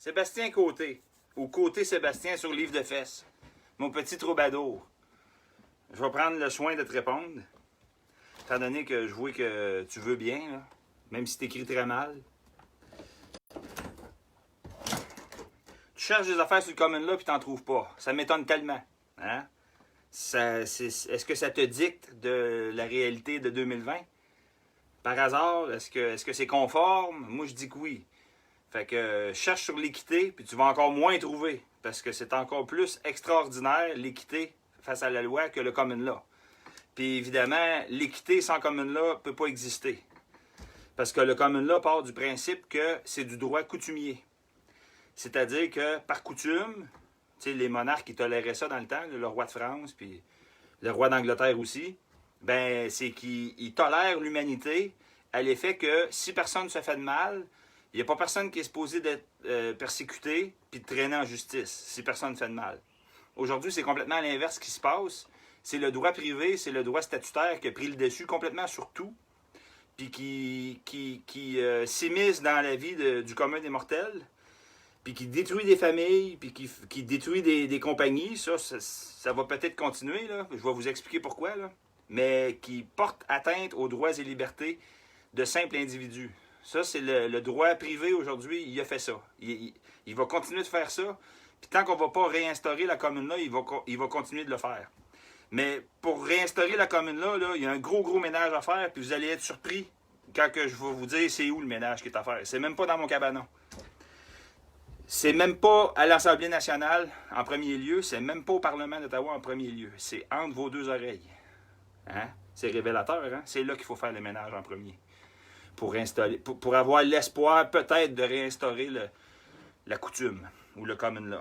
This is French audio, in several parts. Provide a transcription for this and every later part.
Sébastien Côté, ou Côté Sébastien sur Livre de fesses. Mon petit troubadour. Je vais prendre le soin de te répondre, étant donné que je vois que tu veux bien, là, même si tu écris très mal. Tu cherches des affaires sur le Common Law puis t'en trouves pas. Ça m'étonne tellement. Hein? Est-ce que ça te dicte de la réalité de 2020? Par hasard, est-ce que c'est conforme? Moi, je dis que oui. Fait que cherche sur l'équité, puis tu vas encore moins trouver. Parce que c'est encore plus extraordinaire, l'équité, face à la loi, que le common law. Puis évidemment, l'équité sans common law ne peut pas exister. Parce que le common law part du principe que c'est du droit coutumier. C'est-à-dire que, par coutume, tu sais, les monarques qui toléraient ça dans le temps, le roi de France, puis le roi d'Angleterre aussi, ben c'est qu'ils tolèrent l'humanité à l'effet que si personne se fait de mal, il n'y a pas personne qui est supposé d'être persécuté puis de traîner en justice si personne fait de mal. Aujourd'hui, c'est complètement à l'inverse qui se passe. C'est le droit privé, c'est le droit statutaire qui a pris le dessus complètement sur tout, puis qui s'immisce dans la vie du commun des mortels, puis qui détruit des familles, puis qui détruit des compagnies. Ça va peut-être continuer, là. Je vais vous expliquer pourquoi, là. Mais qui porte atteinte aux droits et libertés de simples individus. Ça, c'est le droit privé aujourd'hui, il a fait ça. Il va continuer de faire ça. Puis tant qu'on ne va pas réinstaurer la commune là, il va continuer de le faire. Mais pour réinstaurer la commune là, il y a un gros ménage à faire, puis vous allez être surpris quand que je vais vous dire c'est où le ménage qui est à faire. C'est même pas dans mon cabanon. C'est même pas à l'Assemblée nationale en premier lieu, c'est même pas au Parlement d'Ottawa en premier lieu. C'est entre vos deux oreilles. Hein? C'est révélateur, hein? C'est là qu'il faut faire le ménage en premier. Pour avoir l'espoir peut-être de réinstaurer la coutume ou le common law.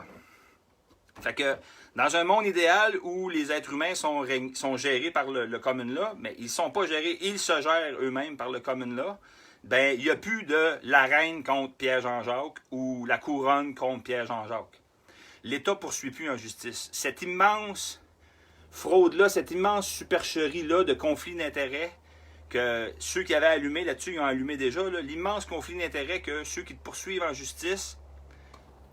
Fait que dans un monde idéal où les êtres humains sont gérés par le common law, mais ils ne sont pas gérés, ils se gèrent eux-mêmes par le common law, ben il n'y a plus de la reine contre Pierre-Jean-Jacques ou la couronne contre Pierre-Jean-Jacques. L'État ne poursuit plus en justice. Cette immense fraude-là, cette immense supercherie-là de conflit d'intérêts que ceux qui avaient allumé là-dessus, ils ont allumé déjà, l'immense conflit d'intérêts que ceux qui te poursuivent en justice,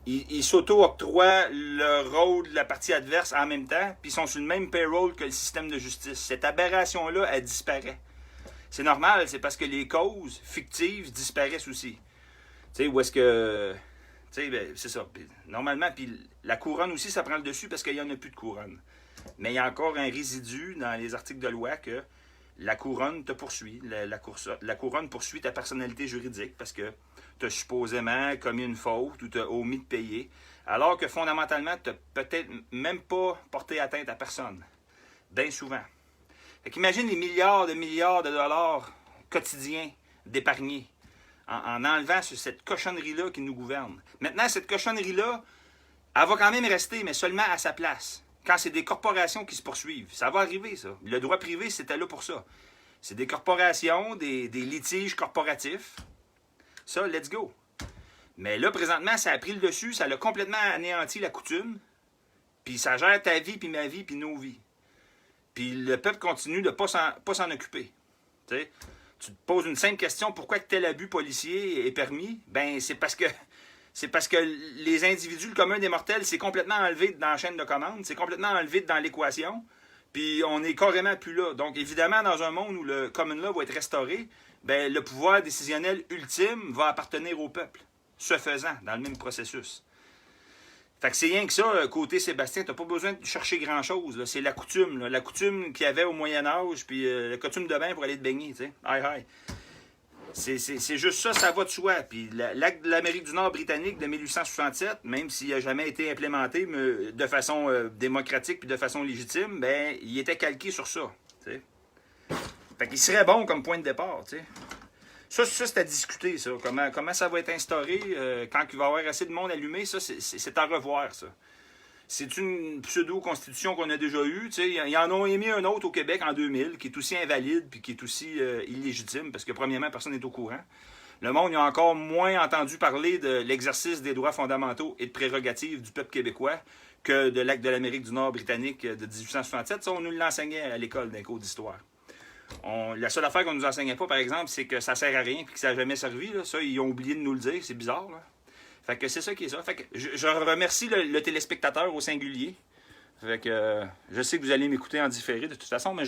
ils s'auto-octroient le rôle de la partie adverse en même temps, puis ils sont sur le même payroll que le système de justice. Cette aberration-là, elle disparaît. C'est normal, c'est parce que les causes fictives disparaissent aussi. Tu sais, où est-ce que... Tu sais, ben, c'est ça. Puis, normalement, puis la couronne aussi, ça prend le dessus parce qu'il n'y en a plus de couronne. Mais il y a encore un résidu dans les articles de loi que la couronne te poursuit. La couronne poursuit ta personnalité juridique parce que tu as supposément commis une faute ou tu as omis de payer, alors que fondamentalement, tu n'as peut-être même pas porté atteinte à personne. Bien souvent. Fait qu'imagine les milliards de dollars quotidiens d'épargnés en enlevant cette cochonnerie-là qui nous gouverne. Maintenant, cette cochonnerie-là, elle va quand même rester, mais seulement à sa place. Quand c'est des corporations qui se poursuivent. Ça va arriver, ça. Le droit privé, c'était là pour ça. C'est des corporations, des litiges corporatifs. Ça, let's go. Mais là, présentement, ça a pris le dessus, ça a complètement anéanti la coutume, puis ça gère ta vie, puis ma vie, puis nos vies. Puis le peuple continue de ne pas s'en occuper. T'sais? Tu te poses une simple question, pourquoi tel abus policier est permis? Ben, c'est parce que les individus, le commun des mortels, c'est complètement enlevé dans la chaîne de commande, c'est complètement enlevé dans l'équation, puis on est carrément plus là. Donc, évidemment, dans un monde où le common law va être restauré, ben, le pouvoir décisionnel ultime va appartenir au peuple, ce faisant, dans le même processus. Fait que c'est rien que ça, côté Sébastien, t'as pas besoin de chercher grand-chose, là. C'est la coutume, là. La coutume qu'il y avait au Moyen-Âge, puis la coutume de bain pour aller te baigner, tu sais. Aïe. C'est juste ça, ça va de soi. Puis l'acte de l'Amérique du Nord britannique de 1867, même s'il n'a jamais été implémenté de façon démocratique puis de façon légitime, ben il était calqué sur ça. T'sais. Fait qu'il serait bon comme point de départ. T'sais. Ça c'est à discuter, ça. Comment ça va être instauré quand il va y avoir assez de monde allumé, ça, c'est à revoir, ça. C'est une pseudo-constitution qu'on a déjà eue. Ils en ont émis un autre au Québec en 2000, qui est aussi invalide puis qui est aussi illégitime, parce que premièrement, personne n'est au courant. Le monde a encore moins entendu parler de l'exercice des droits fondamentaux et de prérogatives du peuple québécois que de l'acte de l'Amérique du Nord britannique de 1867. Ça, on nous l'enseignait à l'école d'un cours d'histoire. La seule affaire qu'on ne nous enseignait pas, par exemple, c'est que ça sert à rien et que ça n'a jamais servi. Là. Ça, ils ont oublié de nous le dire. C'est bizarre. Là. Fait que c'est ça qui est ça. Fait que je remercie le téléspectateur au singulier. Fait que je sais que vous allez m'écouter en différé de toute façon, mais